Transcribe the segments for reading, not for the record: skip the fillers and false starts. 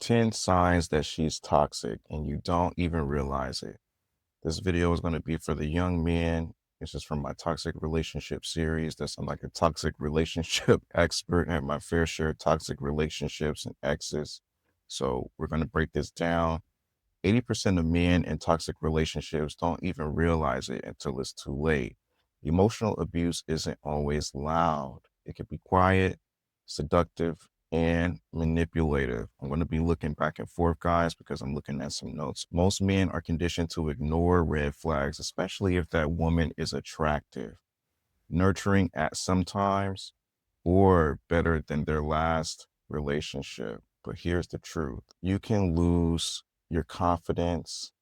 10 signs that she's toxic and you don't even realize it. This video is going to be for the young men. This is from my toxic relationship series. That's I'm like a toxic relationship expert. I have my fair share of toxic relationships and exes. So we're going to break this down. 80% of men in toxic relationships don't even realize it until it's too late. Emotional abuse isn't always loud. It can be quiet, seductive, and manipulative. I'm going to be looking back and forth, guys, because I'm looking at some notes. Most men are conditioned to ignore red flags, especially if that woman is attractive, nurturing at some times, or better than their last relationship. But here's the truth. You can lose your confidence,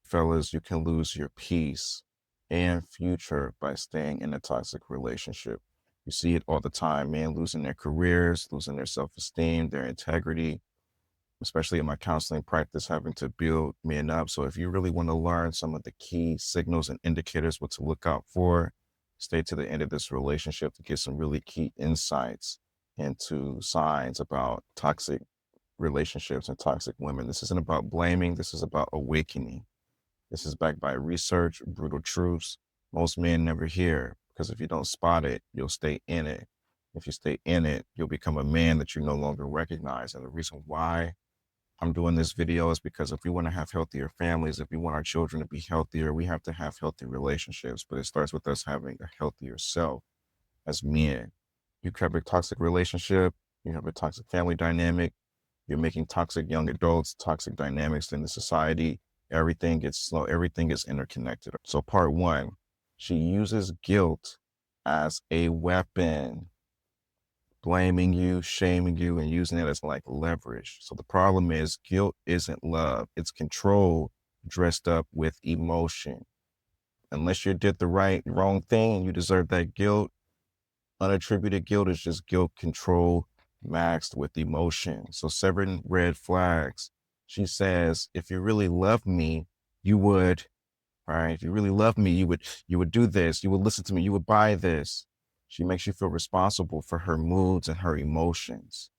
fellas, you can lose your peace and future by staying in a toxic relationship. You see it all the time, men losing their careers, losing their self-esteem, their integrity, especially in my counseling practice, having to build men up. So if you really want to learn some of the key signals and indicators, what to look out for, stay to the end of this relationship to get some really key insights into signs about toxic relationships and toxic women. This isn't about blaming. This is about awakening. This is backed by research, brutal truths most men never hear, because if you don't spot it, you'll stay in it. If you stay in it, you'll become a man that you no longer recognize. And the reason why I'm doing this video is because if we want to have healthier families, if we want our children to be healthier, we have to have healthy relationships. But it starts with us having a healthier self as men. You have a toxic relationship, you have a toxic family dynamic, you're making toxic young adults, toxic dynamics in the society. Everything gets slow, everything is interconnected. So part one, she uses guilt as a weapon, blaming you, shaming you, and using it as like leverage. So the problem is guilt isn't love. It's control dressed up with emotion. Unless you did the wrong thing and you deserve that guilt, unattributed guilt is just guilt control maxed with emotion. So 7 red flags. She says, if you really love me, you would, right? If you really love me, you would do this. You would listen to me. You would buy this. She makes you feel responsible for her moods and her emotions.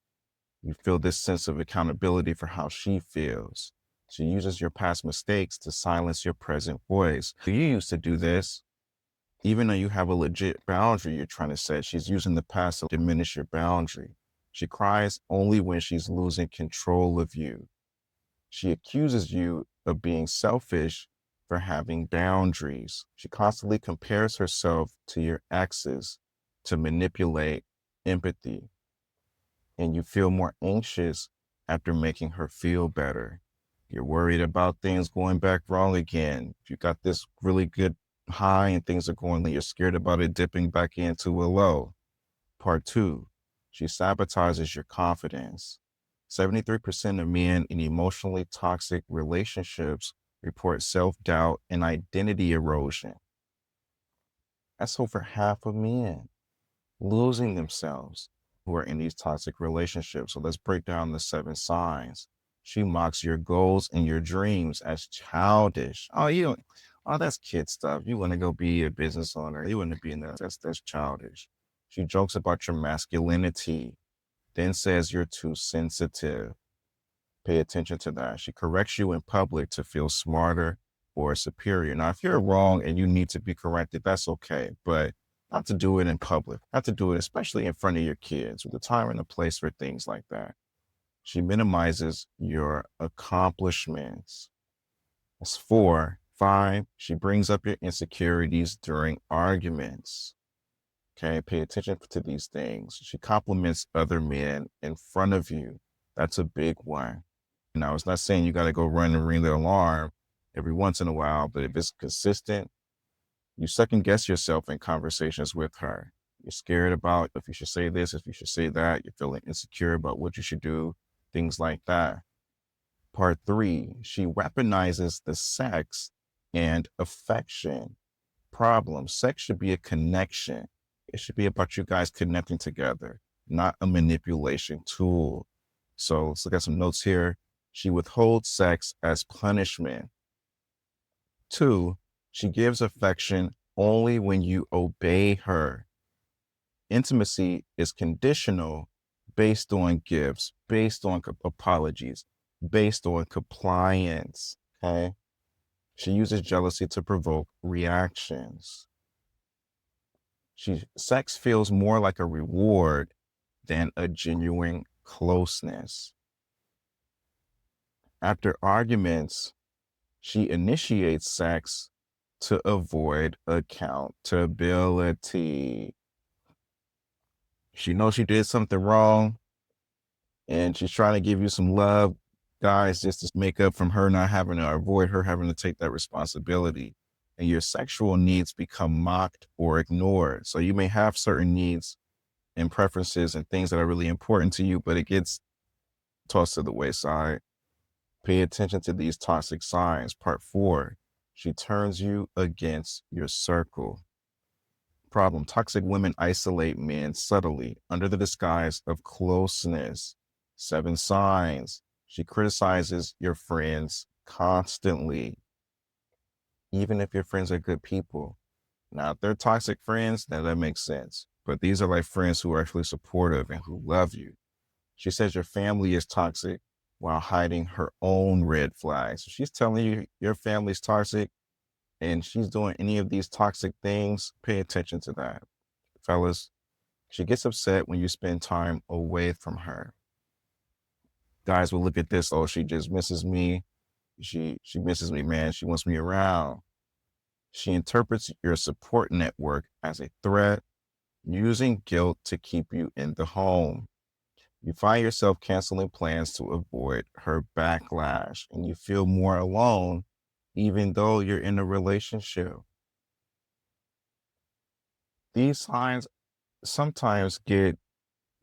You feel this sense of accountability for how she feels. She uses your past mistakes to silence your present voice. You used to do this. Even though you have a legit boundary you're trying to set, she's using the past to diminish your boundary. She cries only when she's losing control of you. She accuses you of being selfish for having boundaries. She constantly compares herself to your exes to manipulate empathy. And you feel more anxious after making her feel better. You're worried about things going back wrong again. If you got this really good high and things are going, you're scared about it dipping back into a low. Part two, she sabotages your confidence. 73% of men in emotionally toxic relationships report self-doubt and identity erosion. That's over half of men losing themselves who are in these toxic relationships. So let's break down the 7 signs. She mocks your goals and your dreams as childish. Oh, you don't, oh, that's kid stuff. You want to go be a business owner. You want to be in that. That's childish. She jokes about your masculinity, then says you're too sensitive. Pay attention to that. She corrects you in public to feel smarter or superior. Now, if you're wrong and you need to be corrected, that's okay. But not to do it in public, not to do it, especially in front of your kids, with the time and the place for things like that. She minimizes your accomplishments. That's 4. 5, she brings up your insecurities during arguments. Okay, pay attention to these things. She compliments other men in front of you. That's a big one. Now, it's not saying you got to go run and ring the alarm every once in a while, but if it's consistent, you second guess yourself in conversations with her. You're scared about if you should say this, if you should say that. You're feeling insecure about what you should do, things like that. Part 3, she weaponizes the sex and affection problem. Sex should be a connection. It should be about you guys connecting together, not a manipulation tool. So let's look at some notes here. She withholds sex as punishment. 2, she gives affection only when you obey her. Intimacy is conditional based on gifts, based on apologies, based on compliance, okay? She uses jealousy to provoke reactions. Sex feels more like a reward than a genuine closeness. After arguments, she initiates sex to avoid accountability. She knows she did something wrong and she's trying to give you some love, guys, just to make up from her not having to avoid her having to take that responsibility. And your sexual needs become mocked or ignored. So you may have certain needs and preferences and things that are really important to you, but it gets tossed to the wayside. Pay attention to these toxic signs. Part 4, she turns you against your circle. Problem: toxic women isolate men subtly under the disguise of closeness. 7 signs: she criticizes your friends constantly, even if your friends are good people. Now, if they're toxic friends, then that makes sense. But these are like friends who are actually supportive and who love you. She says your family is toxic while hiding her own red flags. So she's telling you your family's toxic and she's doing any of these toxic things. Pay attention to that. Fellas, she gets upset when you spend time away from her. Guys will look at this, oh, she just misses me. She misses me, man. She wants me around. She interprets your support network as a threat, using guilt to keep you in the home. You find yourself canceling plans to avoid her backlash, and you feel more alone, even though you're in a relationship. These signs sometimes get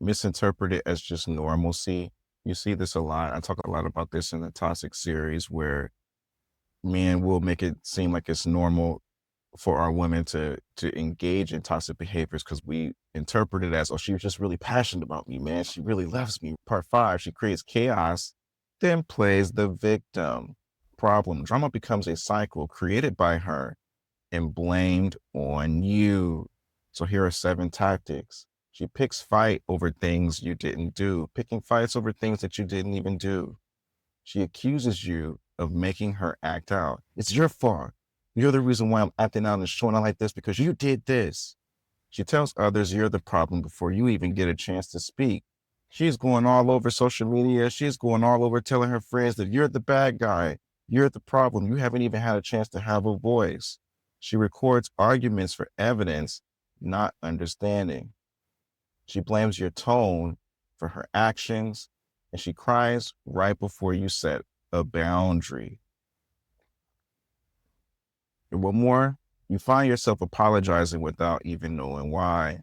misinterpreted as just normalcy. You see this a lot. I talk a lot about this in the Toxic series, where men will make it seem like it's normal for our women to engage in toxic behaviors because we interpret it as, oh, she was just really passionate about me, man. She really loves me. Part 5, she creates chaos, then plays the victim. Problem: drama becomes a cycle created by her and blamed on you. So here are 7 tactics. She picks fight over things you didn't do, picking fights over things that you didn't even do. She accuses you of making her act out. It's your fault. You're the reason why I'm acting out and showing out like this because you did this. She tells others you're the problem before you even get a chance to speak. She's going all over social media. She's going all over telling her friends that you're the bad guy. You're the problem. You haven't even had a chance to have a voice. She records arguments for evidence, not understanding. She blames your tone for her actions, and she cries right before you set a boundary. And what more? You find yourself apologizing without even knowing why.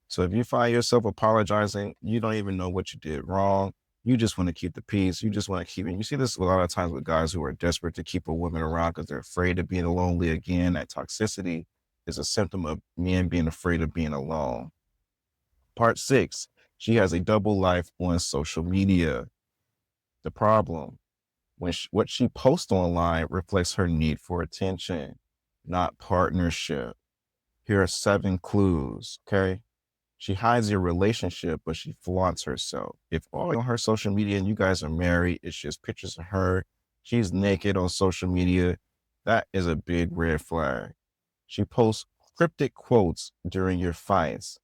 So if you find yourself apologizing, you don't even know what you did wrong. You just want to keep the peace. You just want to keep it. You see this a lot of times with guys who are desperate to keep a woman around because they're afraid of being lonely again. That toxicity is a symptom of men being afraid of being alone. Part 6, she has a double life on social media. The problem: what she posts online reflects her need for attention, not partnership. Here are 7 clues, okay? She hides your relationship, but she flaunts herself. If all on her social media and you guys are married, it's just pictures of her, she's naked on social media, that is a big red flag. She posts cryptic quotes during your fights.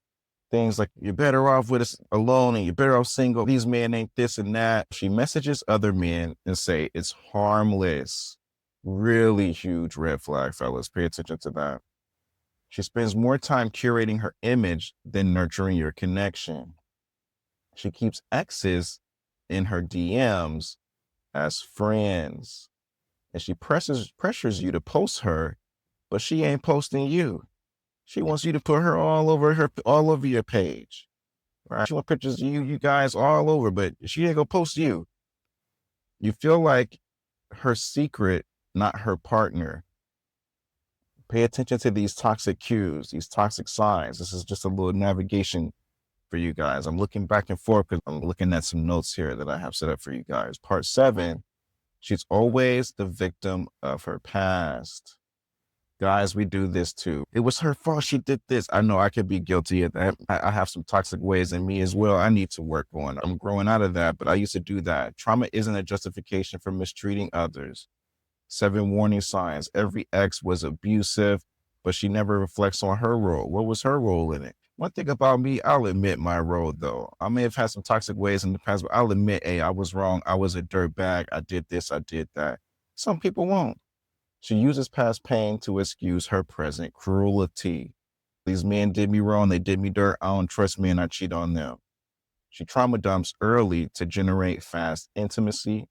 Things like, you're better off with us alone and you're better off single. These men ain't this and that. She messages other men and say it's harmless. Really huge red flag, fellas. Pay attention to that. She spends more time curating her image than nurturing your connection. She keeps exes in her DMs as friends. And she pressures you to post her, but she ain't posting you. She wants you to put her all over your page. Right? She wants pictures of you guys all over, but she ain't gonna post you. You feel like her secret, not her partner. Pay attention to these toxic cues, these toxic signs. This is just a little navigation for you guys. I'm looking back and forth because I'm looking at some notes here that I have set up for you guys. Part 7, she's always the victim of her past. Guys, we do this too. It was her fault. She did this. I know I could be guilty of that. I have some toxic ways in me as well. I need to work on. I'm growing out of that, but I used to do that. Trauma isn't a justification for mistreating others. 7 warning signs. Every ex was abusive, but she never reflects on her role. What was her role in it? One thing about me, I'll admit my role though. I may have had some toxic ways in the past, but I'll admit, hey, I was wrong. I was a dirtbag. I did this. I did that. Some people won't. She uses past pain to excuse her present cruelty. These men did me wrong. They did me dirt. I don't trust men. I cheat on them. She trauma dumps early to generate fast intimacy.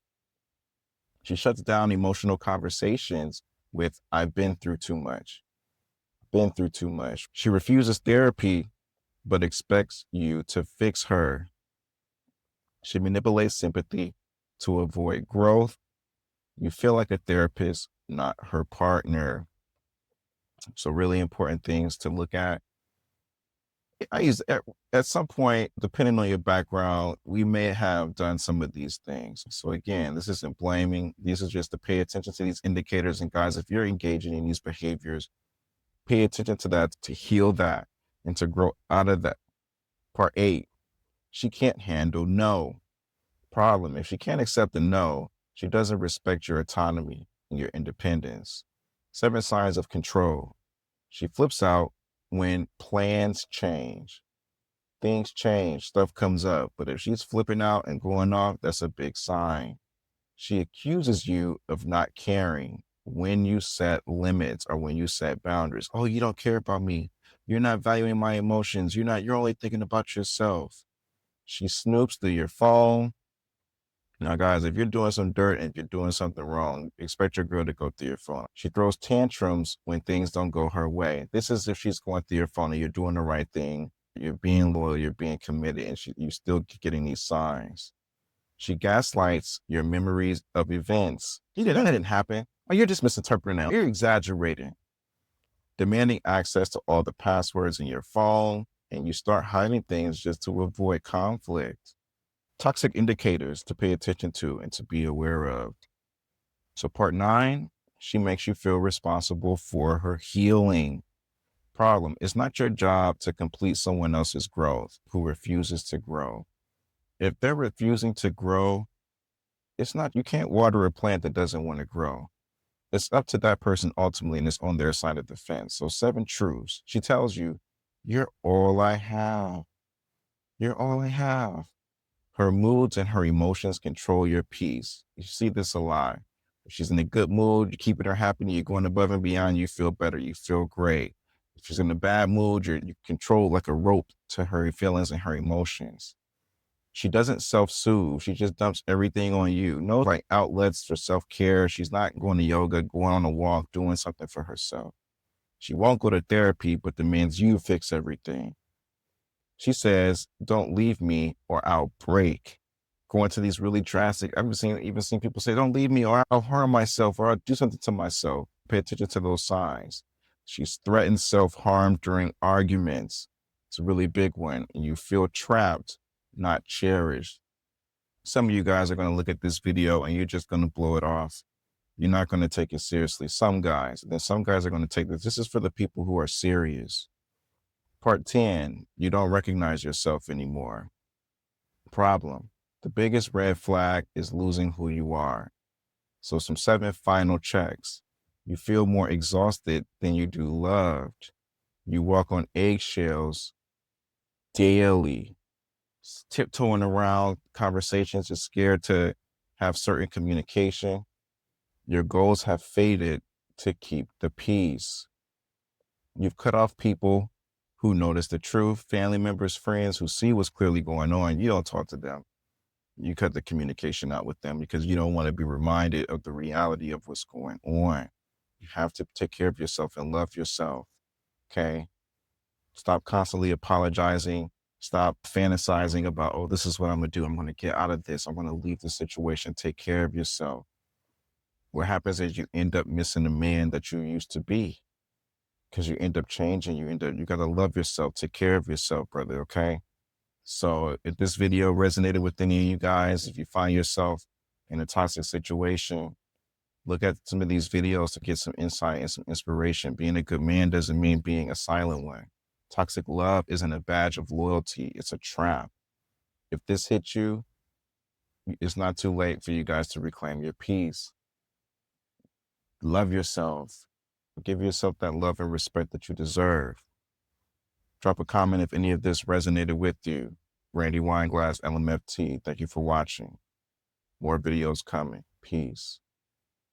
She shuts down emotional conversations with, I've been through too much. Been through too much. She refuses therapy, but expects you to fix her. She manipulates sympathy to avoid growth. You feel like a therapist, not her partner. So really important things to look at. At some point, depending on your background, we may have done some of these things. So again, this isn't blaming. This is just to pay attention to these indicators. And guys, if you're engaging in these behaviors, pay attention to that, to heal that, and to grow out of that. Part 8, she can't handle no. Problem, if she can't accept the no, she doesn't respect your autonomy and your independence. 7 signs of control. She flips out when plans change. Things change, stuff comes up. But if she's flipping out and going off, that's a big sign. She accuses you of not caring when you set limits or when you set boundaries. Oh, you don't care about me. You're not valuing my emotions. You're only thinking about yourself. She snoops through your phone. Now, guys, if you're doing some dirt and if you're doing something wrong, expect your girl to go through your phone. She throws tantrums when things don't go her way. This is if she's going through your phone and you're doing the right thing, you're being loyal, you're being committed, and you're still getting these signs. She gaslights your memories of events. That didn't happen. Oh, you're just misinterpreting now. You're exaggerating. Demanding access to all the passwords in your phone, and you start hiding things just to avoid conflict. Toxic indicators to pay attention to and to be aware of. So part 9, she makes you feel responsible for her healing. Problem, it's not your job to complete someone else's growth who refuses to grow. If they're refusing to grow, you can't water a plant that doesn't want to grow. It's up to that person ultimately, and it's on their side of the fence. So 7 truths. She tells you, you're all I have. You're all I have. Her moods and her emotions control your peace. You see this a lot. If she's in a good mood, you're keeping her happy, you're going above and beyond, you feel better, you feel great. If she's in a bad mood, you control like a rope to her feelings and her emotions. She doesn't self-soothe. She just dumps everything on you. No like outlets for self-care. She's not going to yoga, going on a walk, doing something for herself. She won't go to therapy, but demands you fix everything. She says, don't leave me or I'll break. Going to these really drastic, I've even seen people say, don't leave me or I'll harm myself or I'll do something to myself. Pay attention to those signs. She's threatened self-harm during arguments. It's a really big one. And you feel trapped, not cherished. Some of you guys are going to look at this video and you're just going to blow it off. You're not going to take it seriously. Some guys, then some guys are going to take this. This is for the people who are serious. Part 10, you don't recognize yourself anymore. Problem, the biggest red flag is losing who you are. So some 7 final checks. You feel more exhausted than you do loved. You walk on eggshells daily, tiptoeing around conversations, just scared to have certain communication. Your goals have faded to keep the peace. You've cut off people who notice the truth, family members, friends who see what's clearly going on. You don't talk to them. You cut the communication out with them because you don't want to be reminded of the reality of what's going on. You have to take care of yourself and love yourself. Okay. Stop constantly apologizing. Stop fantasizing about, oh, this is what I'm going to do. I'm going to get out of this. I'm going to leave the situation. Take care of yourself. What happens is you end up missing the man that you used to be because you end up changing. You got to love yourself. Take care of yourself, brother. Okay. So if this video resonated with any of you guys, if you find yourself in a toxic situation, Look at some of these videos to get some insight and some inspiration. Being a good man doesn't mean being a silent one. Toxic love isn't a badge of loyalty. It's a trap. If this hit you, it's not too late for you guys to reclaim your peace. Love yourself. Give yourself that love and respect that you deserve. Drop a comment if any of this resonated with you. Randy Wineglass, LMFT. Thank you for watching. More videos coming. Peace.